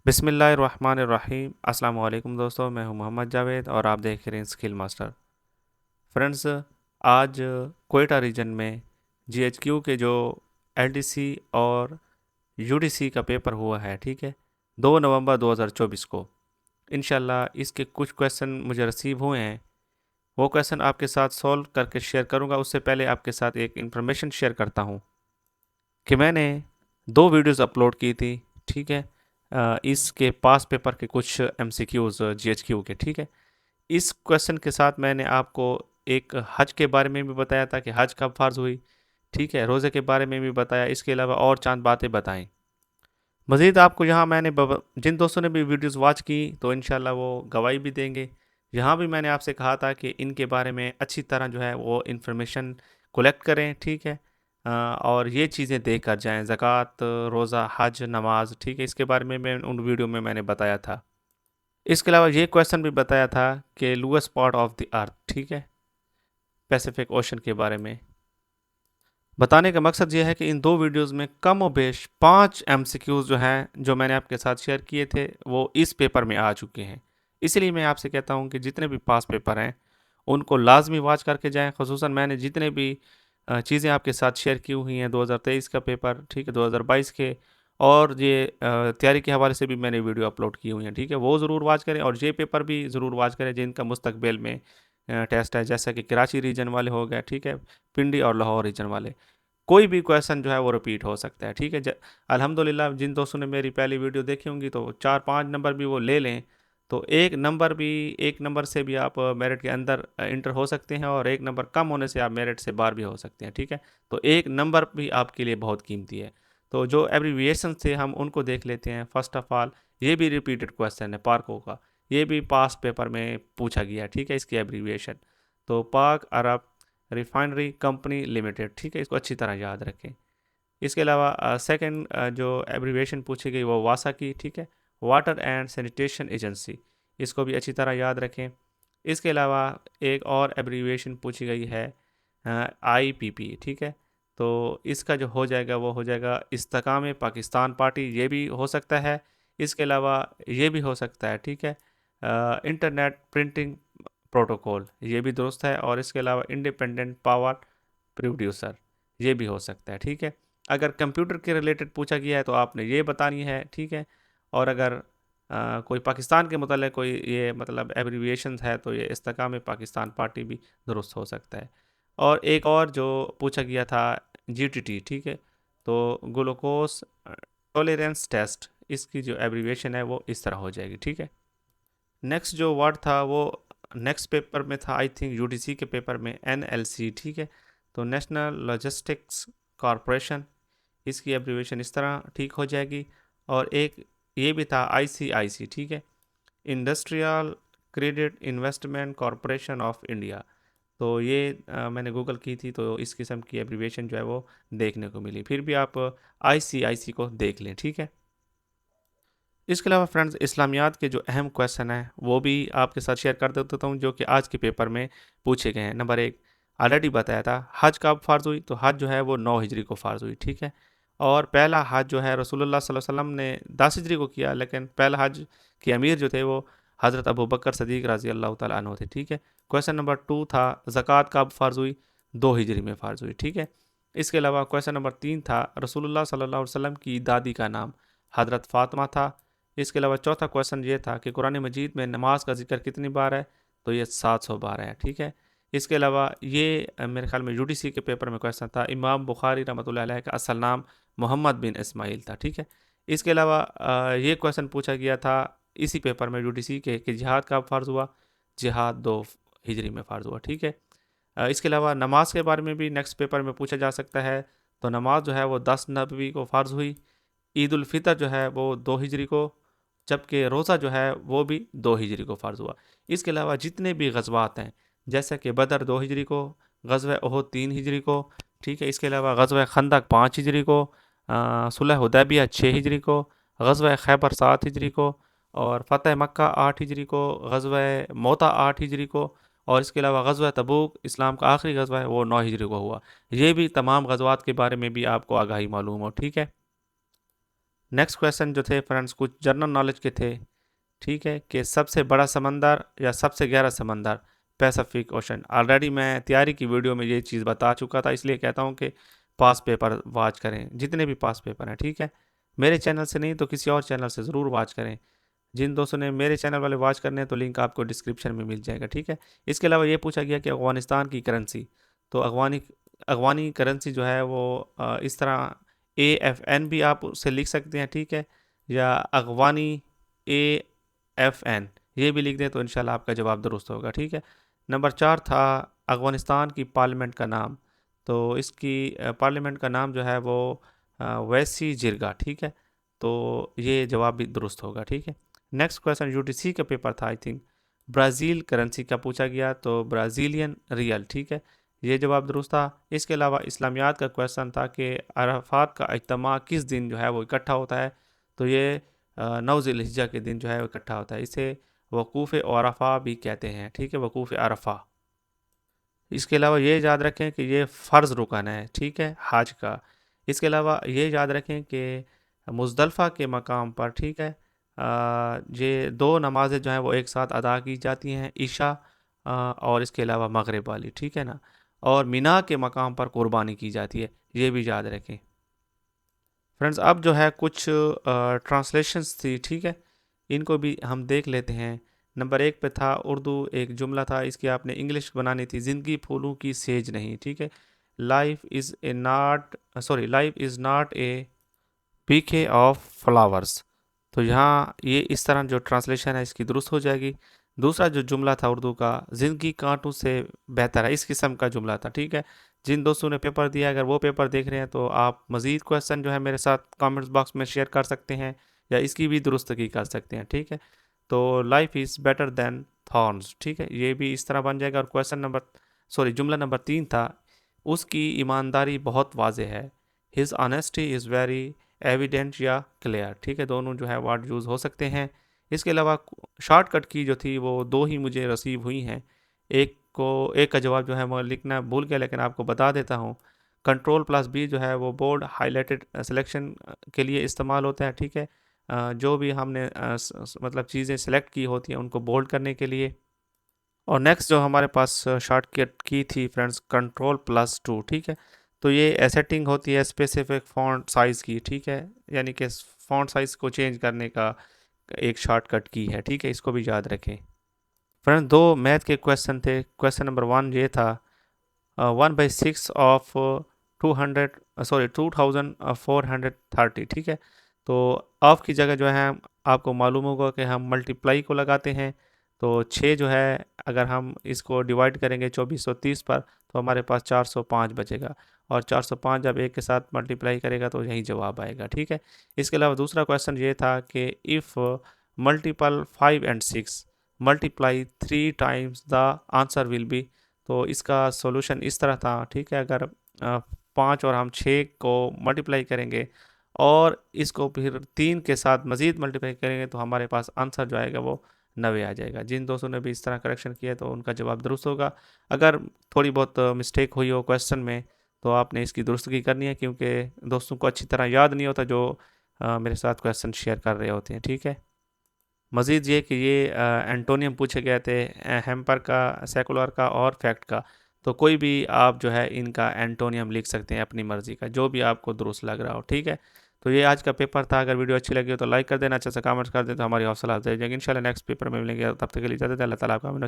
बिस्मिल्लाहिर्रहमानिर्रहीम। अस्सलाम वालेकुम दोस्तों, मैं हूं मोहम्मद जावेद और आप देख रहे हैं स्किल मास्टर। फ्रेंड्स, आज कोयटा रीजन में जीएचक्यू के जो एलडीसी और यूडीसी का पेपर हुआ है, ठीक है, 2 नवंबर 2024 को। इंशाल्लाह इसके कुछ क्वेश्चन मुझे रिसीव हुए हैं, वो क्वेश्चन आपके साथ सॉल्व करके शेयर करूंगा। उससे पहले आपके साथ एक इन्फॉर्मेशन शेयर करता हूं कि मैंने 2 वीडियोस अपलोड की थी, ठीक है, इसके पास पेपर के कुछ एमसीक्यूज जीएचक्यू के, ठीक है। इस क्वेश्चन के साथ मैंने आपको एक हज के बारे में भी बताया था कि हज कब फ़र्ज़ हुई, ठीक है, रोज़े के बारे में भी बताया, इसके अलावा और चंद बातें बताई। मज़ीद आपको यहाँ मैंने जिन दोस्तों ने भी वीडियोस वॉच की तो इंशाल्लाह वो गवाही भी देंगे। यहाँ भी मैंने आपसे कहा था कि इनके बारे में अच्छी तरह जो है वो इन्फॉर्मेशन कलेक्ट करें, ठीक है, और ये चीज़ें देख कर जाएँ, ज़कात, रोज़ा, हज, नमाज, ठीक है, इसके बारे में मैं उन वीडियो में मैंने बताया था। इसके अलावा ये क्वेश्चन भी बताया था कि लूएस्ट पार्ट ऑफ द अर्थ, ठीक है, पैसिफिक ओशन के बारे में। बताने का मकसद ये है कि इन 2 वीडियोस में कम और बेश 5 एमसीक्यूज जो हैं, जो मैंने आपके साथ शेयर किए थे, वो इस पेपर में आ चुके हैं। इसीलिए मैं आपसे कहता हूँ कि जितने भी पास पेपर हैं, उनको लाजमी वॉच करके जाएँ। ख़ुसूसन मैंने जितने भी चीज़ें आपके साथ शेयर की हुई हैं, 2023 का पेपर, ठीक है, 2022 के, और ये तैयारी के हवाले से भी मैंने वीडियो अपलोड की हुई हैं, ठीक है, वो ज़रूर वॉच करें और ये पेपर भी ज़रूर वॉच करें जिनका मुस्तकबिल में टेस्ट है, जैसा कि कराची रीजन वाले हो गए, ठीक है, पिंडी और लाहौर रीजन वाले। कोई भी क्वेश्चन जो है वो रिपीट हो सकता है, ठीक है। अल्हम्दुलिल्लाह जिन दोस्तों ने मेरी पहली वीडियो देखी होंगी तो 4-5 नंबर भी वो ले लें, तो एक नंबर से भी आप मेरिट के अंदर इंटर हो सकते हैं, और एक नंबर कम होने से आप मेरिट से बाहर भी हो सकते हैं, ठीक है। तो एक नंबर भी आपके लिए बहुत कीमती है। तो जो एब्रीविएशन थे हम उनको देख लेते हैं। फर्स्ट ऑफ ऑल, ये भी रिपीटेड क्वेश्चन है पार्को का, ये भी पास्ट पेपर में पूछा गया, ठीक है, इसकी एब्रीविएशन। तो पाक अरब रिफाइनरी कंपनी लिमिटेड, ठीक है, इसको अच्छी तरह याद रखें। इसके अलावा सेकंड जो एब्रीविएशन पूछी गई वो वासा की, ठीक है, वाटर एंड सैनिटेशन एजेंसी, इसको भी अच्छी तरह याद रखें। इसके अलावा एक और एब्रीविएशन पूछी गई है आईपीपी, ठीक है, तो इसका जो हो जाएगा वो हो जाएगा इस्तेकाम पाकिस्तान पार्टी, ये भी हो सकता है। इसके अलावा ये भी हो सकता है, ठीक है, इंटरनेट प्रिंटिंग प्रोटोकॉल, ये भी दुरुस्त है। और इसके अलावा इंडिपेंडेंट पावर प्रोड्यूसर, ये भी हो सकता है, ठीक है। अगर कंप्यूटर के रिलेटेड पूछा गया है तो आपने ये बतानी है, ठीक है। और अगर कोई पाकिस्तान के मतलब कोई ये मतलब एब्रीविएशन है तो ये इस्तेकाम पाकिस्तान पार्टी भी दुरुस्त हो सकता है। और एक और जो पूछा गया था जीटीटी, ठीक है, तो ग्लूकोज टॉलरेंस टेस्ट, इसकी जो एब्रीविएशन है वो इस तरह हो जाएगी, ठीक है। नेक्स्ट जो वर्ड था वो नेक्स्ट पेपर में था, आई थिंक यूडीसी के पेपर में, एनएलसी, ठीक है, तो नेशनल लॉजिस्टिक्स कॉरपोरेशन, इसकी एब्रीविएशन इस तरह ठीक हो जाएगी। और एक ये भी था आईसीआईसी, ठीक है, industrial credit investment corporation of India. तो ये मैंने गूगल की थी तो इस किस्म की एब्रीविएशन जो है वो देखने को मिली। फिर भी आप आईसीआईसी को देख लें, ठीक है। इसके अलावा फ्रेंड्स, इस्लामियात के जो अहम क्वेश्चन हैं वो भी आपके साथ शेयर कर देता हूँ, जो कि आज के पेपर में पूछे गए हैं। नंबर 1 ऑलरेडी बताया था, हज कब फ़र्ज़ हुई, तो हज जो है वो 9 हिजरी को फ़र्ज़ हुई, ठीक है। और पहला हज जो है रसूलुल्लाह सल्लल्लाहु अलैहि वसल्लम ने 10 हिजरी को किया, लेकिन पहला हज के अमीर जो थे वो हज़रत अबू बकर सदीक रज़ी अल्लाह तआला अन्हु थे, ठीक है। क्वेश्चन नंबर 2 था, ज़कात कब फ़र्ज़ हुई, 2 हिजरी में फ़र्ज़ हुई, ठीक है। इसके अलावा क्वेश्चन नंबर 3 था, रसूलुल्लाह सल्लल्लाहु अलैहि वसल्लम की दादी का नाम हज़रत फ़ातिमा था। इसके अलावा चौथा क्वेश्चन ये था कि कुरान मजीद में नमाज का जिक्र कितनी बार है, तो ये 712 है, ठीक है। इसके अलावा ये मेरे ख्याल में यूडीसी के पेपर में क्वेश्चन था, इमाम बुखारी रहमतुल्लाह अलैह का असल नाम मोहम्मद बिन इस्माइल था, ठीक है। इसके अलावा ये क्वेश्चन पूछा गया था इसी पेपर में यूडीसी के कि जिहाद कब फ़र्ज़ हुआ, जिहाद 2 हिजरी में फ़र्ज़ हुआ, ठीक है। इसके अलावा नमाज के बारे में भी नेक्स्ट पेपर में पूछा जा सकता है, तो नमाज जो है वो 10 नबवी को फ़र्ज़ हुई। ईद उल फितर जो है वो 2 हिजरी को, जबकि रोज़ा जो है वो भी 2 हिजरी को फ़र्ज़ हुआ। इसके अलावा जितने भी ग़ज़वात हैं, जैसे कि बदर 2 हिजरी को, ग़ज़वा उहद 3 हिजरी को, ठीक है। इसके अलावा ग़ज़वा खंदक 5 हिजरी को, सुलह हुदैबिया 6 हिजरी को, ग़ज़वा खैबर 7 हिजरी को, और फ़तह मक्का 8 हिजरी को, ग़ज़वा मोता 8 हिजरी को, और इसके अलावा ग़ज़वा तबूक इस्लाम का आखिरी ग़ज़वा है वो 9 हिजरी को हुआ। ये भी तमाम ग़ज़वात के बारे में भी आपको आगाही मालूम हो, ठीक है। नेक्स्ट क्वेश्चन जो थे फ्रेंड्स कुछ जनरल नॉलेज के थे, ठीक है, कि सबसे बड़ा समंदर या सबसे गहरा समंदर, पैसिफिक ओशन। ऑलरेडी मैं तैयारी की वीडियो में ये चीज़ बता चुका था, इसलिए कहता हूँ कि पास पेपर वॉच करें, जितने भी पास पेपर हैं, ठीक है। मेरे चैनल से नहीं तो किसी और चैनल से ज़रूर वॉच करें। जिन दोस्तों ने मेरे चैनल वाले वॉच करने हैं तो लिंक आपको डिस्क्रिप्शन में मिल जाएगा, ठीक है। इसके अलावा ये पूछा गया कि अफ़गानिस्तान की करेंसी, तो अफ़गानी अफ़गानी करेंसी जो है वो इस तरह AFN भी आप उसे लिख सकते हैं, ठीक है, या अफ़गानी AFN ये भी लिख दें तो इंशाल्लाह आपका जवाब दुरुस्त होगा, ठीक है। नंबर 4 था अफ़गानिस्तान की पार्लियामेंट का नाम, तो इसकी पार्लियामेंट का नाम जो है वो वैसी जिरगा, ठीक है, तो ये जवाब भी दुरुस्त होगा, ठीक है। नेक्स्ट क्वेश्चन UTC का पेपर था, आई थिंक ब्राज़ील करेंसी का पूछा गया, तो ब्राज़ीलियन रियल, ठीक है, ये जवाब दुरुस्त था। इसके अलावा इस्लामियात का क्वेश्चन था कि अराफात का इज्तिमा किस दिन जो है वो इकट्ठा होता है, तो ये 9 ज़िलहिज्जा के दिन जो है वो इकट्ठा होता है। इसे वकूफ़ अरफा भी कहते हैं, ठीक है, वकूफ़ अरफा। इसके अलावा ये याद रखें कि ये फ़र्ज़ रुकन है, ठीक है, हज का। इसके अलावा ये याद रखें कि मुज़दलफ़ा के मकाम पर, ठीक है, ये 2 नमाज़ें जो हैं वो एक साथ अदा की जाती हैं, इशा और इसके अलावा मगरिब वाली, ठीक है ना, और मिना के मकाम पर कुर्बानी की जाती है, ये भी याद रखें। फ्रेंड्स अब जो है कुछ ट्रांसलेशंस थी, ठीक है, इनको भी हम देख लेते हैं। नंबर 1 पे था उर्दू एक जुमला था, इसकी आपने इंग्लिश बनानी थी, ज़िंदगी फूलों की सेज नहीं, ठीक है, लाइफ इज़ नॉट ए पीके ऑफ फ्लावर्स। तो यहाँ ये इस तरह जो ट्रांसलेशन है इसकी दुरुस्त हो जाएगी। दूसरा जो जुमला था उर्दू का, ज़िंदगी कांटों से बेहतर है, इस किस्म का जुमला था, ठीक है। जिन दोस्तों ने पेपर दिया अगर वो पेपर देख रहे हैं तो आप मज़ीद क्वेश्चन जो है मेरे साथ कमेंट्स बॉक्स में शेयर कर सकते हैं या इसकी भी दुरुस्तगी कर सकते हैं, ठीक है। तो life is better than thorns, ठीक है, ये भी इस तरह बन जाएगा। और जुमला नंबर 3 था, उसकी ईमानदारी बहुत वाज़ेह है, his honesty is very evident या क्लियर, ठीक है, दोनों जो है वर्ड यूज़ हो सकते हैं। इसके अलावा शॉर्टकट की जो थी वो 2 ही मुझे रिसीव हुई हैं, एक का जवाब जो है मैं लिखना भूल गया, लेकिन आपको बता देता हूँ। Ctrl+B जो है वो बोल्ड हाईलाइटेड सिलेक्शन के लिए इस्तेमाल होता है, ठीक है, जो भी हमने मतलब चीज़ें सेलेक्ट की होती हैं उनको बोल्ड करने के लिए। और नेक्स्ट जो हमारे पास शॉर्टकट की थी फ्रेंड्स, Ctrl+2, ठीक है, तो ये सेटिंग होती है स्पेसिफिक फॉन्ट साइज़ की, ठीक है, यानी कि फॉन्ट साइज़ को चेंज करने का एक शॉर्टकट की है, ठीक है, इसको भी याद रखें। फ्रेंड्स 2 मैथ के क्वेश्चन थे। क्वेश्चन नंबर 1 ये था 1/6 ऑफ 2430, ठीक है, तो ऑफ की जगह जो है आपको मालूम होगा कि हम मल्टीप्लाई को लगाते हैं, तो 6 जो है अगर हम इसको डिवाइड करेंगे 2430 पर तो हमारे पास 405 बचेगा, और 405 जब एक के साथ मल्टीप्लाई करेगा तो यही जवाब आएगा, ठीक है। इसके अलावा दूसरा क्वेश्चन ये था कि if multiple 5 and 6 multiply 3 times the answer will be, तो इसका सॉल्यूशन इस तरह था, ठीक है, अगर 5 और हम 6 को मल्टीप्लाई करेंगे और इसको फिर 3 के साथ मज़ीद मल्टीप्लाई करेंगे तो हमारे पास आंसर जो आएगा वो 90 आ जाएगा। जिन दोस्तों ने भी इस तरह करेक्शन किया तो उनका जवाब दुरुस्त होगा। अगर थोड़ी बहुत मिस्टेक हुई हो क्वेश्चन में तो आपने इसकी दुरुस्तगी करनी है, क्योंकि दोस्तों को अच्छी तरह याद नहीं होता जो मेरे साथ क्वेश्चन शेयर कर रहे होते हैं, ठीक है। मज़ीद ये कि ये एंटोनियम पूछे गए थे हेम्पर का, सेकुलर का और फैक्ट का, तो कोई भी आप जो है इनका एंटोनियम लिख सकते हैं अपनी मर्ज़ी का, जो भी आपको दुरुस्त लग रहा हो, ठीक है। तो ये आज का पेपर था। अगर वीडियो अच्छी लगी हो तो लाइक कर देना, अच्छा सा कमेंट्स कर दें तो हमारी हौसला अफजाई हो जाएगी। इंशाल्लाह नेक्स्ट पेपर में मिलेंगे, तब तक के लिए इजाज़त है। अल्लाह ताला आपका अमीन।